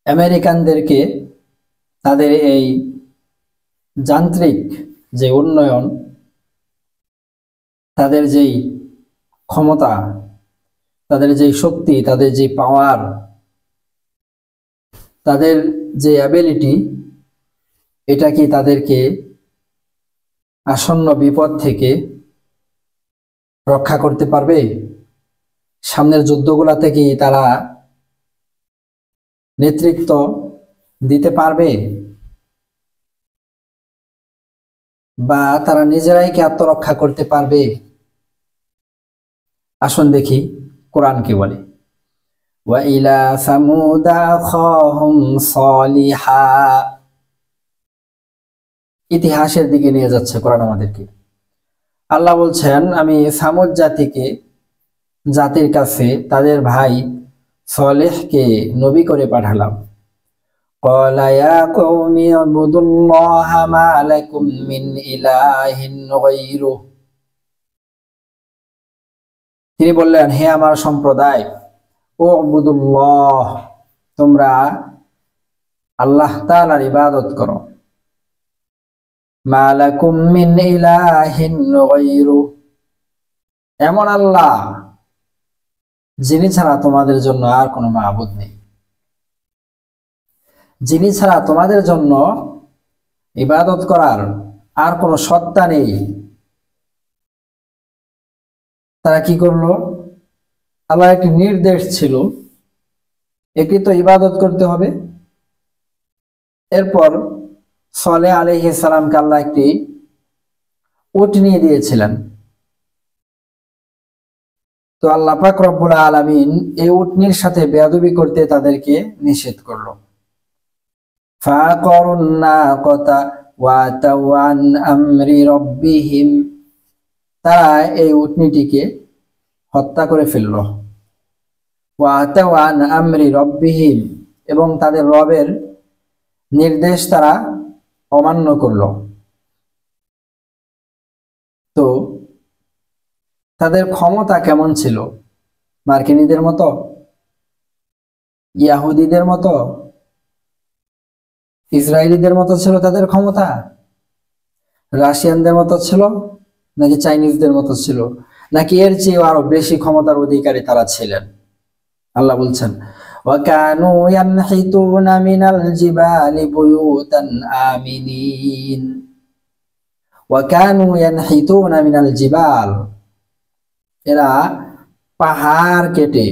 আমেরিকানদেরকে তাদের এই যান্ত্রিক যে উন্নয়ন, তাদের যেই ক্ষমতা, তাদের যেই শক্তি, তাদের যে পাওয়ার, তাদের যে অ্যাবিলিটি, এটা কি তাদেরকে আসন্ন বিপদ থেকে রক্ষা করতে পারবে? সামনের যুদ্ধগুলাতে কি তারা নেতৃত্ব দিতে পারবে, বা তারা নিজেরাই কি আত্মরক্ষা করতে পারবে? আসুন দেখি কোরআন কি বলে। ওয়া ইলা সামুদা আখাহুম সালিহা, ইতিহাসের দিকে নিয়ে যাচ্ছে কোরআন আমাদেরকে। আল্লাহ বলছেন, আমি সামুদ জাতির কাছে তাদের ভাই সলেহকে নবী করে পাঠালাম। ক্বালা ইয়া কওমি ইবুদুল্লাহা মা লাকুম মিন ইলাহিন গায়রুহ, তিনি বললেন, হে আমার সম্প্রদায়, উবুদুল্লাহ, তোমরা আল্লাহ তাআলার ইবাদত করো। মা লাকুম মিন ইলাহিন গায়রুহ, এমন আল্লাহ যিনি ছাড়া তোমাদের জন্য আর কোনো মাবুদ নেই, যিনি ছাড়া তোমাদের জন্য ইবাদত করার আর কোনো সত্তা নেই। তারা কি করলো? আল্লাহর একটি নির্দেশ ছিল, একটি তো ইবাদত করতে হবে। এরপর সালেহ আলাইহিস সালামকে আল্লাহ একটি উট নিয়ে দিয়েছিলেন। তো আল্লাহ পাক রব্বুল আলামিন এই উটনির সাথে বেয়াদবি করতে তাদেরকে নিষেধ করলো। ফাকারুন নাকাতা ওয়া তাওয়ান আমরি রাব্বিহিম, তারা এই উটনিটিকে হত্যা করে ফেলল। ওয়া তাওয়ান আমরি রাব্বিহিম, এবং তাদের রবের নির্দেশ তারা অমান্য করল। তো তাদের ক্ষমতা কেমন ছিল? মার্কিনীদের মতো, ইয়াহুদিদের মতো, ইসরায়েলিদের মতো ছিল তাদের ক্ষমতা? রাশিয়ানদের মতো ছিল, নাকি চাইনিজদের মতো ছিল, নাকি এর চেয়ে আরো বেশি ক্ষমতার অধিকারী তারা ছিলেন? আল্লাহ বলছেন, ওয়াকানু ইয়ানহিতুনা মিনাল জিবালি বুয়ুতান আমিনিন, ওয়াকানু ইয়ানহিতুনা মিনাল জিবাল, এরা পাহাড় কেটে,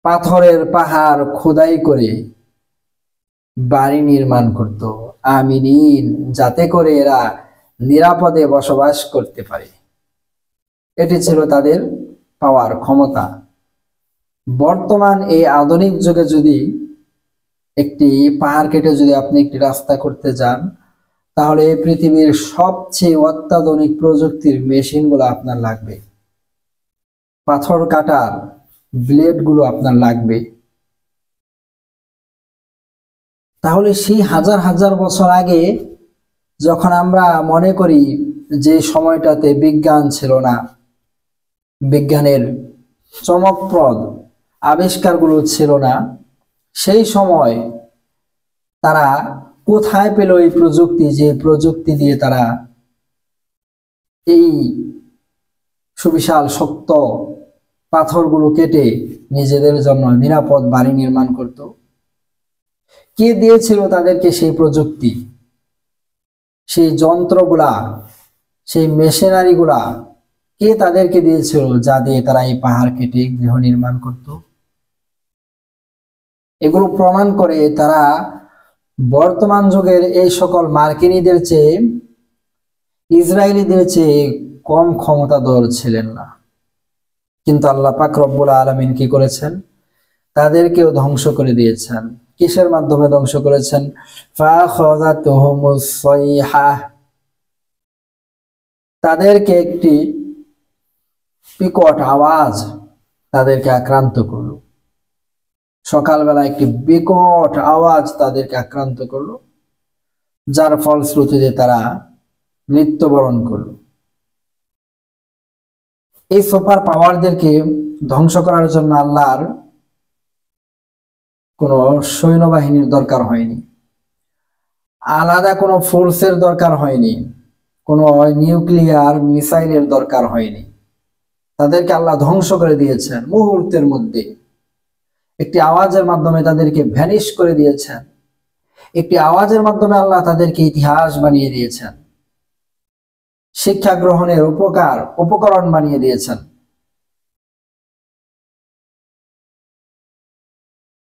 পাথরের পাহাড় খোদাই করে বাড়ি নির্মাণ করত, আমিনিন, যাতে করে এরা নিরাপদে বসবাস করতে পারে। এটি ছিল তাদের পাওয়ার, ক্ষমতা। বর্তমান এই আধুনিক যুগে যদি একটি পাহাড় কেটে যদি আপনি একটি রাস্তা করতে যান, তাহলে পৃথিবীর সবচেয়ে অত্যাধুনিক প্রযুক্তির মেশিনগুলো আপনার লাগবে, পাথর কাটার ব্লেডগুলো আপনার লাগবে। তাহলে সেই হাজার হাজার বছর আগে যখন আমরা মনে করি যে সময়টাতে বিজ্ঞান ছিল না, বিজ্ঞানের চমকপ্রদ আবিষ্কারগুলো ছিল না, সেই সময় তারা কোথায় পেল এই প্রযুক্তি, যে প্রযুক্তি দিয়ে তারা এই সুবিশাল শক্ত পাথরগুলো কেটে নিজেদের জন্য নিরাপদ বাড়ি নির্মাণ করত? কে দিয়েছিল তাদেরকে সেই প্রযুক্তি, সেই যন্ত্রগুলা, সেই মেশিনারিগুলা? কে তাদেরকে দিয়েছিল যা দিয়ে তারা এই পাহাড় কেটে গৃহ নির্মাণ করত? এগুলো প্রমাণ করে তারা বর্তমান যুগের এই সকল মার্কিনীদের চেয়ে, ইসরায়েলিদের চেয়ে কম ক্ষমতাধর ছিলেন না। কিন্তু আল্লাহ পাক রব্বুল আলামিন কি করেছেন? তাদেরকেও ধ্বংস করে দিয়েছেন। কিসের মাধ্যমে ধ্বংস করেছেন? ফাখাযাতুহুমুস সাইহা, তাদেরকে একটি বিকট আওয়াজ তাদেরকে আক্রান্ত করলো। সকালবেলা একটি বিকট আওয়াজ তাদেরকে আক্রান্ত করলো, যার ফলশ্রুতিতে তারা মৃত্যুবরণ করলো। এই সুপার পাওয়ারদেরকে ধ্বংস করার জন্য আল্লাহর কোনো সৈন্যবাহিনীর দরকার হয়নি, আলাদা কোনো ফোর্সের দরকার হয়নি, কোনো নিউক্লিয়ার মিসাইলের দরকার হয়নি। তাদেরকে আল্লাহ ধ্বংস করে দিয়েছেন মুহূর্তের মধ্যে। একটি আওয়াজের মাধ্যমে তাদেরকে ভ্যানিশ করে দিয়েছেন। একটি আওয়াজের মাধ্যমে আল্লাহ তাদেরকে ইতিহাস বানিয়ে দিয়েছেন, শিক্ষা গ্রহণের উপকরণ বানিয়ে দিয়েছেন।